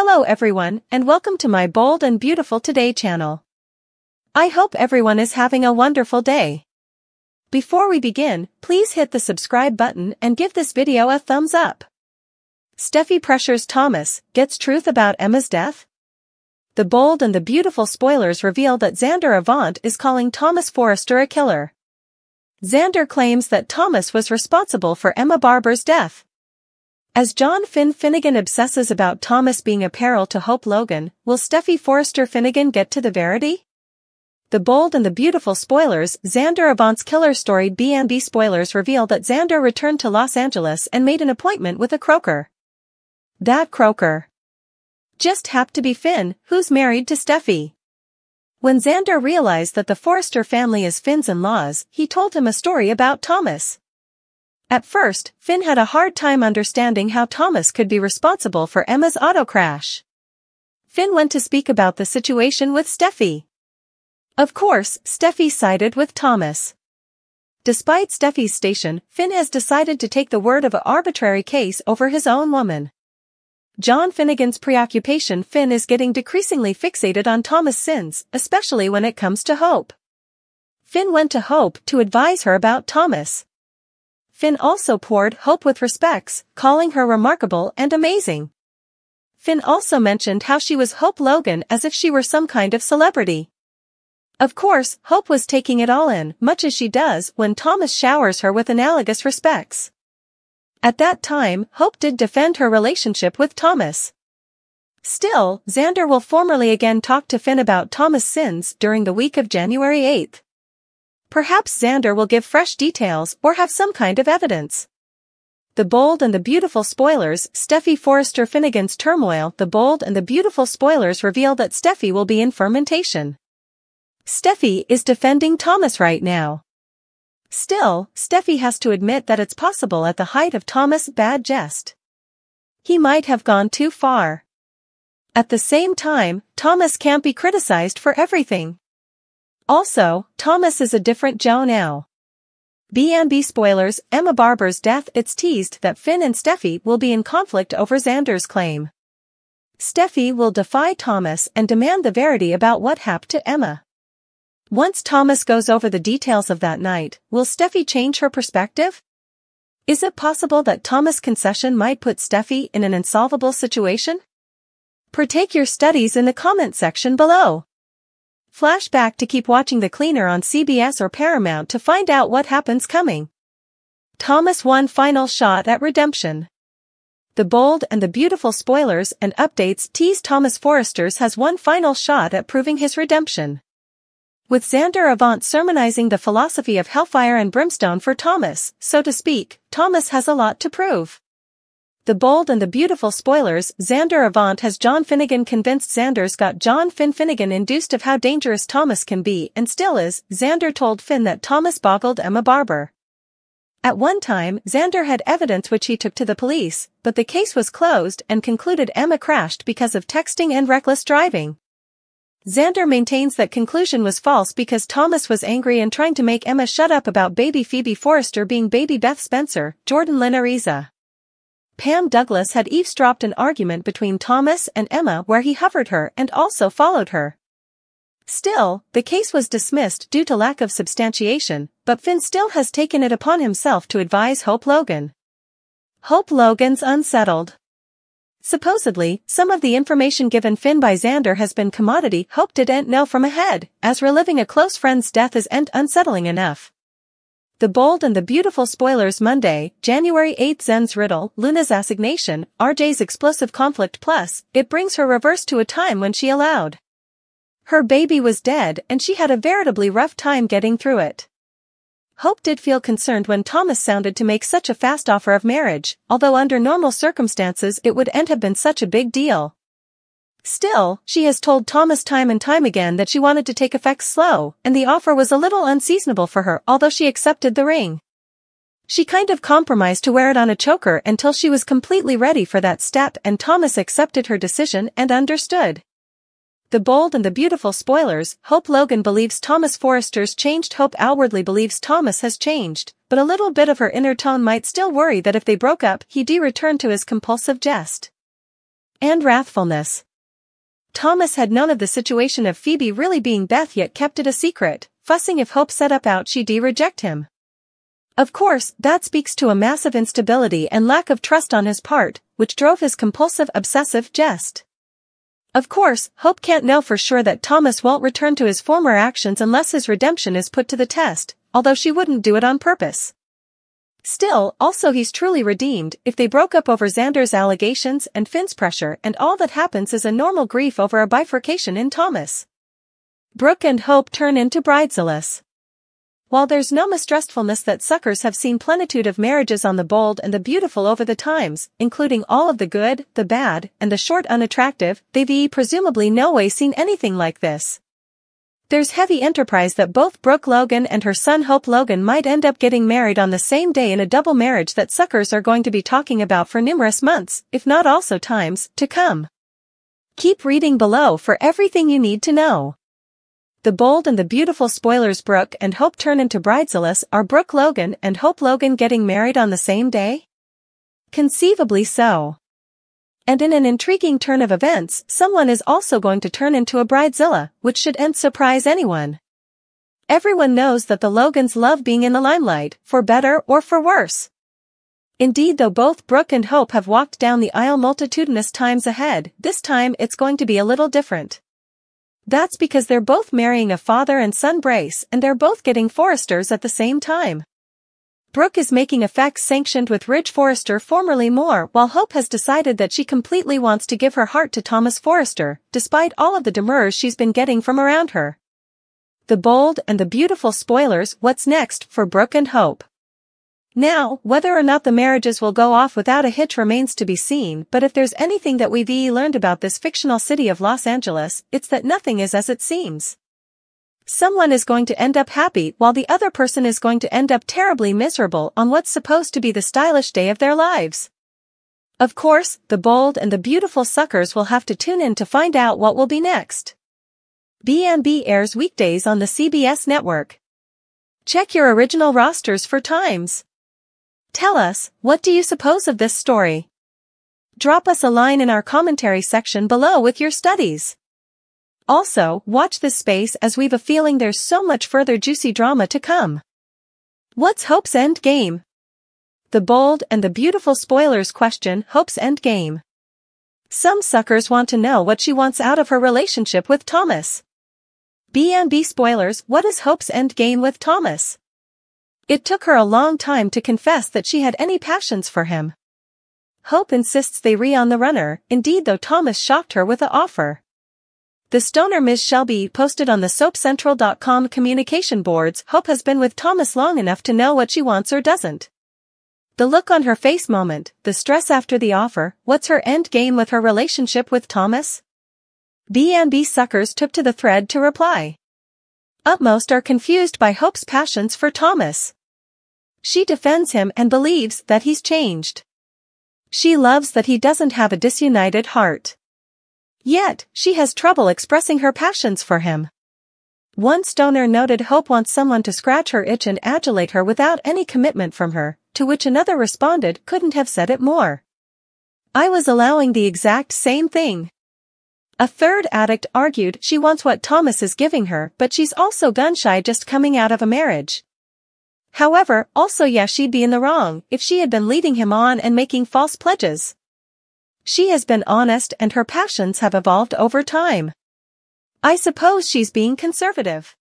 Hello everyone, and welcome to my Bold and Beautiful Today channel. I hope everyone is having a wonderful day. Before we begin, please hit the subscribe button and give this video a thumbs up. Steffy pressures Thomas, gets truth about Emma's death? The Bold and the Beautiful spoilers reveal that Xander Avant is calling Thomas Forrester a killer. Xander claims that Thomas was responsible for Emma Barber's death. As John Finnegan obsesses about Thomas being a peril to Hope Logan, will Steffy Forrester Finnegan get to the verity? The Bold and the Beautiful spoilers, Xander Avant's killer story. B&B spoilers reveal that Xander returned to Los Angeles and made an appointment with a croaker. That croaker just happened to be Finn, who's married to Steffy. When Xander realized that the Forrester family is Finn's in-laws, he told him a story about Thomas. At first, Finn had a hard time understanding how Thomas could be responsible for Emma's auto crash. Finn went to speak about the situation with Steffy. Of course, Steffy sided with Thomas. Despite Steffy's station, Finn has decided to take the word of an arbitrary case over his own woman. John Finnegan's preoccupation. Finn is getting decreasingly fixated on Thomas' sins, especially when it comes to Hope. Finn went to Hope to advise her about Thomas. Finn also poured Hope with respects, calling her remarkable and amazing. Finn also mentioned how she was Hope Logan as if she were some kind of celebrity. Of course, Hope was taking it all in, much as she does when Thomas showers her with analogous respects. At that time, Hope did defend her relationship with Thomas. Still, Xander will formally again talk to Finn about Thomas' sins during the week of January 8th. Perhaps Xander will give fresh details or have some kind of evidence. The Bold and the Beautiful spoilers, Steffy Forrester Finnegan's turmoil. The Bold and the Beautiful spoilers reveal that Steffy will be in fermentation. Steffy is defending Thomas right now. Still, Steffy has to admit that it's possible at the height of Thomas' bad jest. He might have gone too far. At the same time, Thomas can't be criticized for everything. Also, Thomas is a different Joe now. B&B spoilers, Emma Barber's death. It's teased that Finn and Steffy will be in conflict over Xander's claim. Steffy will defy Thomas and demand the verity about what happened to Emma. Once Thomas goes over the details of that night, will Steffy change her perspective? Is it possible that Thomas' concession might put Steffy in an insolvable situation? Partake your studies in the comment section below. Flashback to keep watching The Cleaner on CBS or Paramount to find out what happens coming. Thomas one final shot at redemption. The Bold and the Beautiful spoilers and updates tease Thomas Forrester's has one final shot at proving his redemption. With Xander Avant sermonizing the philosophy of hellfire and brimstone for Thomas, so to speak, Thomas has a lot to prove. The Bold and the Beautiful spoilers, Xander Avant has John Finnegan convinced. Xander's got John Finnegan induced of how dangerous Thomas can be and still is. Xander told Finn that Thomas boggled Emma Barber. At one time, Xander had evidence which he took to the police, but the case was closed and concluded Emma crashed because of texting and reckless driving. Xander maintains that conclusion was false because Thomas was angry and trying to make Emma shut up about baby Phoebe Forrester being baby Beth Spencer. Jordan Lynn Ariza. Pam Douglas had eavesdropped an argument between Thomas and Emma where he hovered her and also followed her. Still, the case was dismissed due to lack of substantiation, but Finn still has taken it upon himself to advise Hope Logan. Hope Logan's unsettled. Supposedly, some of the information given Finn by Xander has been commodity Hope didn't know from ahead, as reliving a close friend's death isn't unsettling enough. The Bold and the Beautiful spoilers Monday, January 8th. Zen's riddle, Luna's assignation, RJ's explosive conflict plus, it brings her reverse to a time when she allowed. Her baby was dead and she had a veritably rough time getting through it. Hope did feel concerned when Thomas sounded to make such a fast offer of marriage, although under normal circumstances it wouldn't have been such a big deal. Still, she has told Thomas time and time again that she wanted to take effects slow, and the offer was a little unseasonable for her although she accepted the ring. She kind of compromised to wear it on a choker until she was completely ready for that step and Thomas accepted her decision and understood. The Bold and the Beautiful spoilers, Hope Logan believes Thomas Forrester's changed. Hope outwardly believes Thomas has changed, but a little bit of her inner tone might still worry that if they broke up he'd return to his compulsive jest. and wrathfulness. Thomas had known of the situation of Phoebe really being Beth yet kept it a secret, fussing if Hope set up out she'd reject him. Of course, that speaks to a massive instability and lack of trust on his part, which drove his compulsive obsessive jest. Of course, Hope can't know for sure that Thomas won't return to his former actions unless his redemption is put to the test, although she wouldn't do it on purpose. Still, also he's truly redeemed if they broke up over Xander's allegations and Finn's pressure, and all that happens is a normal grief over a bifurcation in Thomas. Brooke and Hope turn into bridezillas. While there's no mistrustfulness that suckers have seen plenitude of marriages on the bold and the beautiful over the times, including all of the good, the bad, and the short unattractive, they've presumably no way seen anything like this. There's heavy enterprise that both Brooke Logan and her son Hope Logan might end up getting married on the same day in a double marriage that suckers are going to be talking about for numerous months, if not also times, to come. Keep reading below for everything you need to know. The bold and the beautiful spoilers. Brooke and Hope turn into bridezillas. Are Brooke Logan and Hope Logan getting married on the same day? Conceivably so. And in an intriguing turn of events, someone is also going to turn into a bridezilla, which shouldn't surprise anyone. Everyone knows that the Logans love being in the limelight, for better or for worse. Indeed, though both Brooke and Hope have walked down the aisle multitudinous times ahead, this time it's going to be a little different. That's because they're both marrying a father and son brace, and they're both getting Forresters at the same time. Brooke is making effects sanctioned with Ridge Forrester, formerly Moore, while Hope has decided that she completely wants to give her heart to Thomas Forrester, despite all of the demurs she's been getting from around her. The bold and the beautiful spoilers. What's next for Brooke and Hope? Now, whether or not the marriages will go off without a hitch remains to be seen, but if there's anything that we've learned about this fictional city of Los Angeles, it's that nothing is as it seems. Someone is going to end up happy while the other person is going to end up terribly miserable on what's supposed to be the stylish day of their lives. Of course, the bold and the beautiful suckers will have to tune in to find out what will be next. B&B airs weekdays on the CBS network. Check your original rosters for times. Tell us, what do you suppose of this story? Drop us a line in our commentary section below with your studies. Also, watch this space as we've a feeling there's so much further juicy drama to come. What's Hope's end game? The bold and the beautiful spoilers question Hope's end game. Some suckers want to know what she wants out of her relationship with Thomas. B&B spoilers. What is Hope's end game with Thomas? It took her a long time to confess that she had any passions for him. Hope insists they're on the runner, indeed, though Thomas shocked her with the offer. The stoner Ms. Shelby posted on the SoapCentral.com communication boards. Hope has been with Thomas long enough to know what she wants or doesn't. The look on her face moment, the stress after the offer. What's her end game with her relationship with Thomas? B&B suckers took to the thread to reply. Utmost are confused by Hope's passions for Thomas. She defends him and believes that he's changed. She loves that he doesn't have a disunited heart. Yet, she has trouble expressing her passions for him. One stoner noted Hope wants someone to scratch her itch and adulate her without any commitment from her, to which another responded, couldn't have said it more. I was allowing the exact same thing. A third addict argued she wants what Thomas is giving her, but she's also gun-shy just coming out of a marriage. However, also she'd be in the wrong if she had been leading him on and making false pledges. She has been honest and her passions have evolved over time. I suppose she's being conservative.